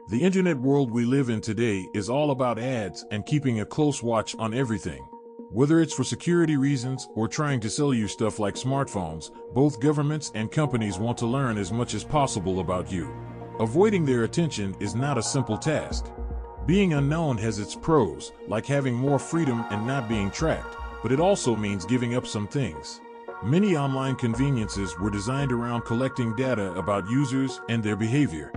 The internet world we live in today is all about ads and keeping a close watch on everything. Whether it's for security reasons or trying to sell you stuff like smartphones, both governments and companies want to learn as much as possible about you. Avoiding their attention is not a simple task. Being unknown has its pros, like having more freedom and not being tracked, but it also means giving up some things. Many online conveniences were designed around collecting data about users and their behavior.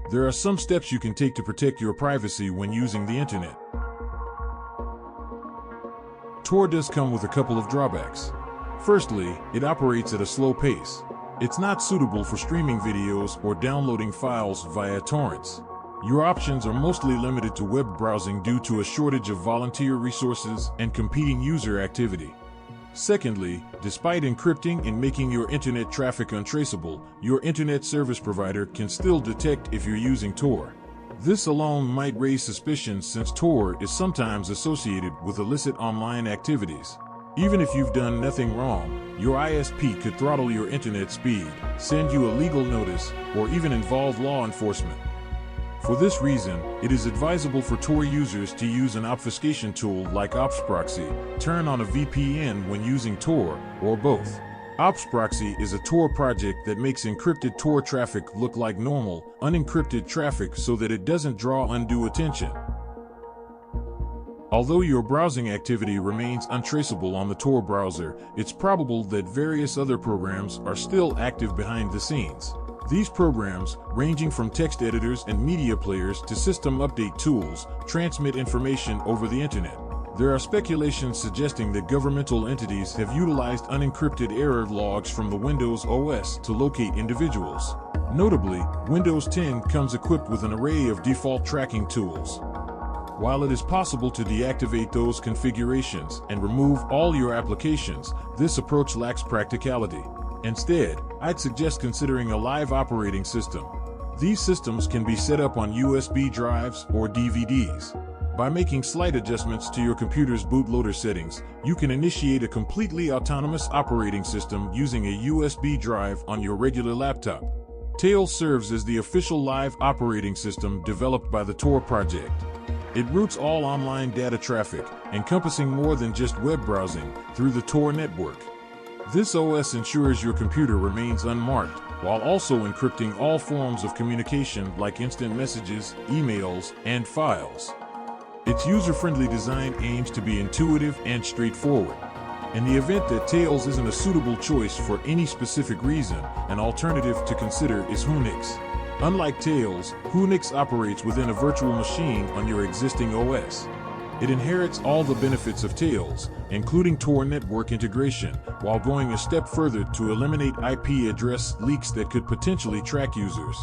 There are some steps you can take to protect your privacy when using the internet. TOR does come with a couple of drawbacks. Firstly, it operates at a slow pace. It's not suitable for streaming videos or downloading files via torrents. Your options are mostly limited to web browsing due to a shortage of volunteer resources and competing user activity. Secondly, despite encrypting and making your internet traffic untraceable, your internet service provider can still detect if you're using TOR. This alone might raise suspicions since TOR is sometimes associated with illicit online activities. Even if you've done nothing wrong, your ISP could throttle your internet speed, send you a legal notice, or even involve law enforcement. For this reason, it is advisable for TOR users to use an obfuscation tool like proxy, turn on a VPN when using TOR, or both. proxy is a TOR project that makes encrypted TOR traffic look like normal, unencrypted traffic so that it doesn't draw undue attention. Although your browsing activity remains untraceable on the TOR browser, it's probable that various other programs are still active behind the scenes. These programs, ranging from text editors and media players to system update tools, transmit information over the internet. There are speculations suggesting that governmental entities have utilized unencrypted error logs from the Windows OS to locate individuals. Notably, Windows 10 comes equipped with an array of default tracking tools. While it is possible to deactivate those configurations and remove all your applications, this approach lacks practicality. Instead, I'd suggest considering a live operating system. These systems can be set up on USB drives or DVDs. By making slight adjustments to your computer's bootloader settings, you can initiate a completely autonomous operating system using a USB drive on your regular laptop. Tails serves as the official live operating system developed by the TOR project. It routes all online data traffic, encompassing more than just web browsing, through the TOR network. This OS ensures your computer remains unmarked, while also encrypting all forms of communication like instant messages, emails, and files. Its user-friendly design aims to be intuitive and straightforward. In the event that Tails isn't a suitable choice for any specific reason, an alternative to consider is Whonix. Unlike Tails, Whonix operates within a virtual machine on your existing OS. It inherits all the benefits of Tails, including TOR network integration, while going a step further to eliminate IP address leaks that could potentially track users.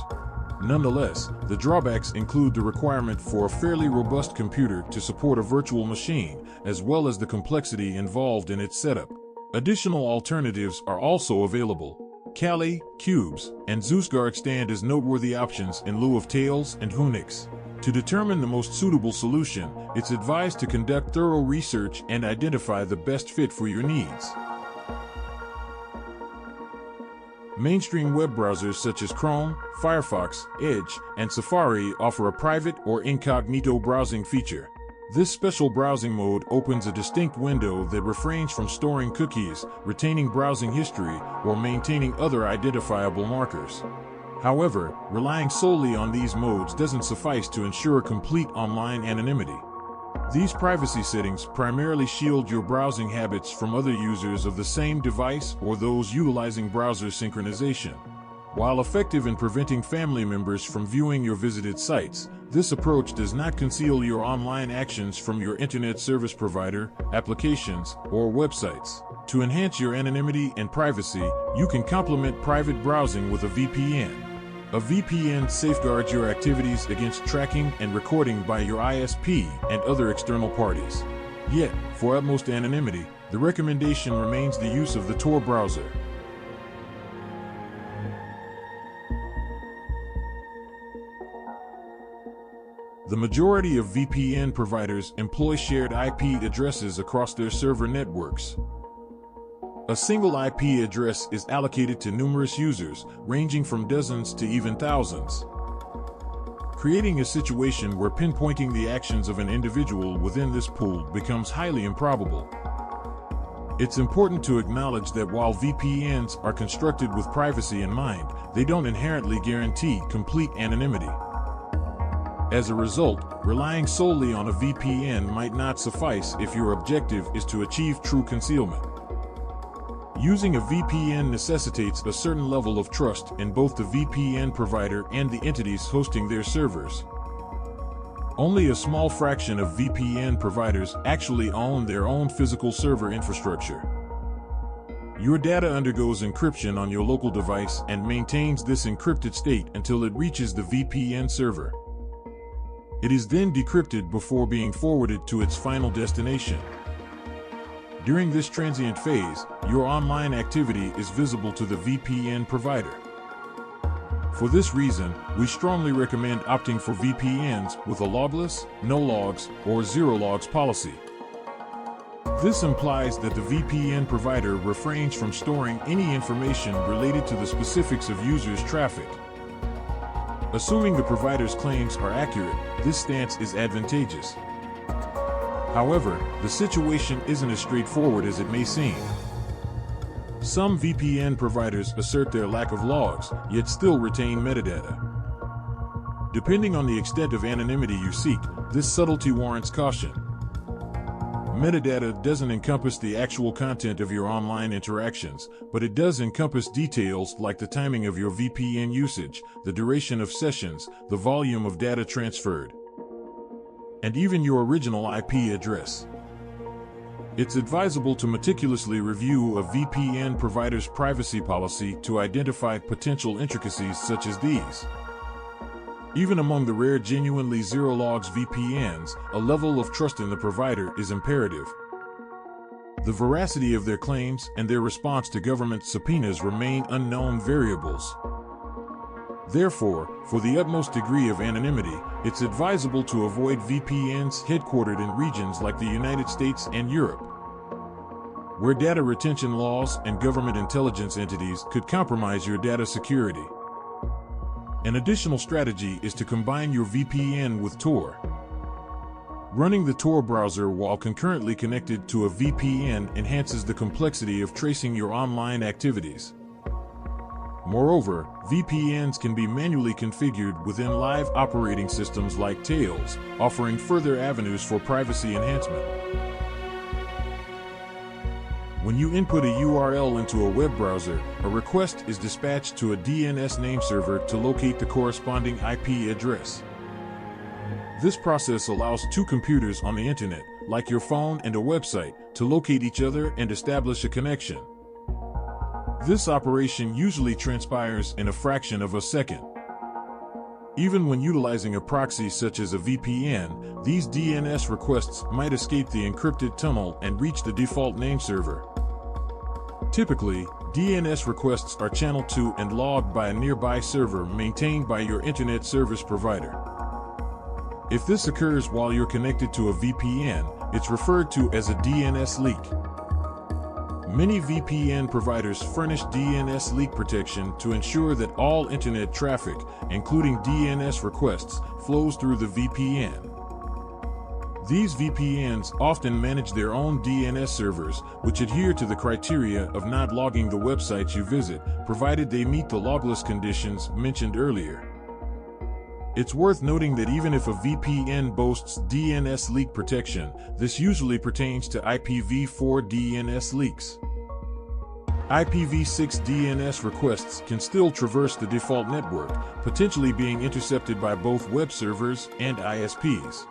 Nonetheless, the drawbacks include the requirement for a fairly robust computer to support a virtual machine, as well as the complexity involved in its setup. Additional alternatives are also available. Kali, Cubes, and ZeusGuard stand as noteworthy options in lieu of Tails and Whonix. To determine the most suitable solution, it's advised to conduct thorough research and identify the best fit for your needs. Mainstream web browsers such as Chrome, Firefox, Edge, and Safari offer a private or incognito browsing feature. This special browsing mode opens a distinct window that refrains from storing cookies, retaining browsing history, or maintaining other identifiable markers. However, relying solely on these modes doesn't suffice to ensure complete online anonymity. These privacy settings primarily shield your browsing habits from other users of the same device or those utilizing browser synchronization. While effective in preventing family members from viewing your visited sites, this approach does not conceal your online actions from your internet service provider, applications, or websites. To enhance your anonymity and privacy, you can complement private browsing with a VPN. A VPN safeguards your activities against tracking and recording by your ISP and other external parties. Yet, for utmost anonymity, the recommendation remains the use of the TOR browser. The majority of VPN providers employ shared IP addresses across their server networks. A single IP address is allocated to numerous users, ranging from dozens to even thousands. creating a situation where pinpointing the actions of an individual within this pool becomes highly improbable. It's important to acknowledge that while VPNs are constructed with privacy in mind, they don't inherently guarantee complete anonymity. As a result, relying solely on a VPN might not suffice if your objective is to achieve true concealment. Using a VPN necessitates a certain level of trust in both the VPN provider and the entities hosting their servers. Only a small fraction of VPN providers actually own their own physical server infrastructure. Your data undergoes encryption on your local device and maintains this encrypted state until it reaches the VPN server. It is then decrypted before being forwarded to its final destination. During this transient phase, your online activity is visible to the VPN provider. For this reason, we strongly recommend opting for VPNs with a logless, no logs, or zero logs policy. This implies that the VPN provider refrains from storing any information related to the specifics of users' traffic. Assuming the provider's claims are accurate, this stance is advantageous. However, the situation isn't as straightforward as it may seem. Some VPN providers assert their lack of logs, yet still retain metadata. Depending on the extent of anonymity you seek, this subtlety warrants caution. Metadata doesn't encompass the actual content of your online interactions, but it does encompass details like the timing of your VPN usage, the duration of sessions, the volume of data transferred, and even your original IP address. It's advisable to meticulously review a VPN provider's privacy policy to identify potential intricacies such as these. Even among the rare genuinely zero-logs VPNs, a level of trust in the provider is imperative. The veracity of their claims and their response to government subpoenas remain unknown variables. Therefore, for the utmost degree of anonymity, it's advisable to avoid VPNs headquartered in regions like the United States and Europe, where data retention laws and government intelligence entities could compromise your data security. An additional strategy is to combine your VPN with TOR. Running the TOR browser while concurrently connected to a VPN enhances the complexity of tracing your online activities. Moreover, VPNs can be manually configured within live operating systems like Tails, offering further avenues for privacy enhancement. When you input a URL into a web browser, a request is dispatched to a DNS name server to locate the corresponding IP address. This process allows two computers on the internet, like your phone and a website, to locate each other and establish a connection. This operation usually transpires in a fraction of a second. Even when utilizing a proxy such as a VPN, these DNS requests might escape the encrypted tunnel and reach the default name server. Typically, DNS requests are channeled to and logged by a nearby server maintained by your internet service provider. If this occurs while you're connected to a VPN, it's referred to as a DNS leak. Many VPN providers furnish DNS leak protection to ensure that all internet traffic, including DNS requests, flows through the VPN. These VPNs often manage their own DNS servers, which adhere to the criteria of not logging the websites you visit, provided they meet the logless conditions mentioned earlier. It's worth noting that even if a VPN boasts DNS leak protection, this usually pertains to IPv4 DNS leaks. IPv6 DNS requests can still traverse the default network, potentially being intercepted by both web servers and ISPs.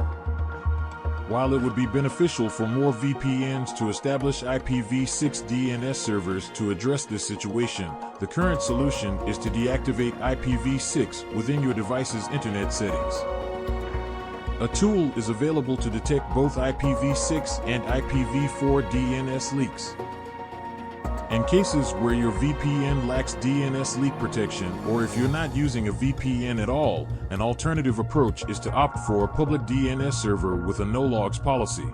While it would be beneficial for more VPNs to establish IPv6 DNS servers to address this situation, the current solution is to deactivate IPv6 within your device's internet settings. A tool is available to detect both IPv6 and IPv4 DNS leaks. In cases where your VPN lacks DNS leak protection, or if you're not using a VPN at all, an alternative approach is to opt for a public DNS server with a no-logs policy.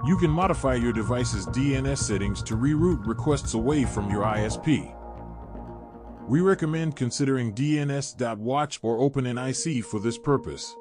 You can modify your device's DNS settings to reroute requests away from your ISP. We recommend considering DNS.watch or OpenNIC for this purpose.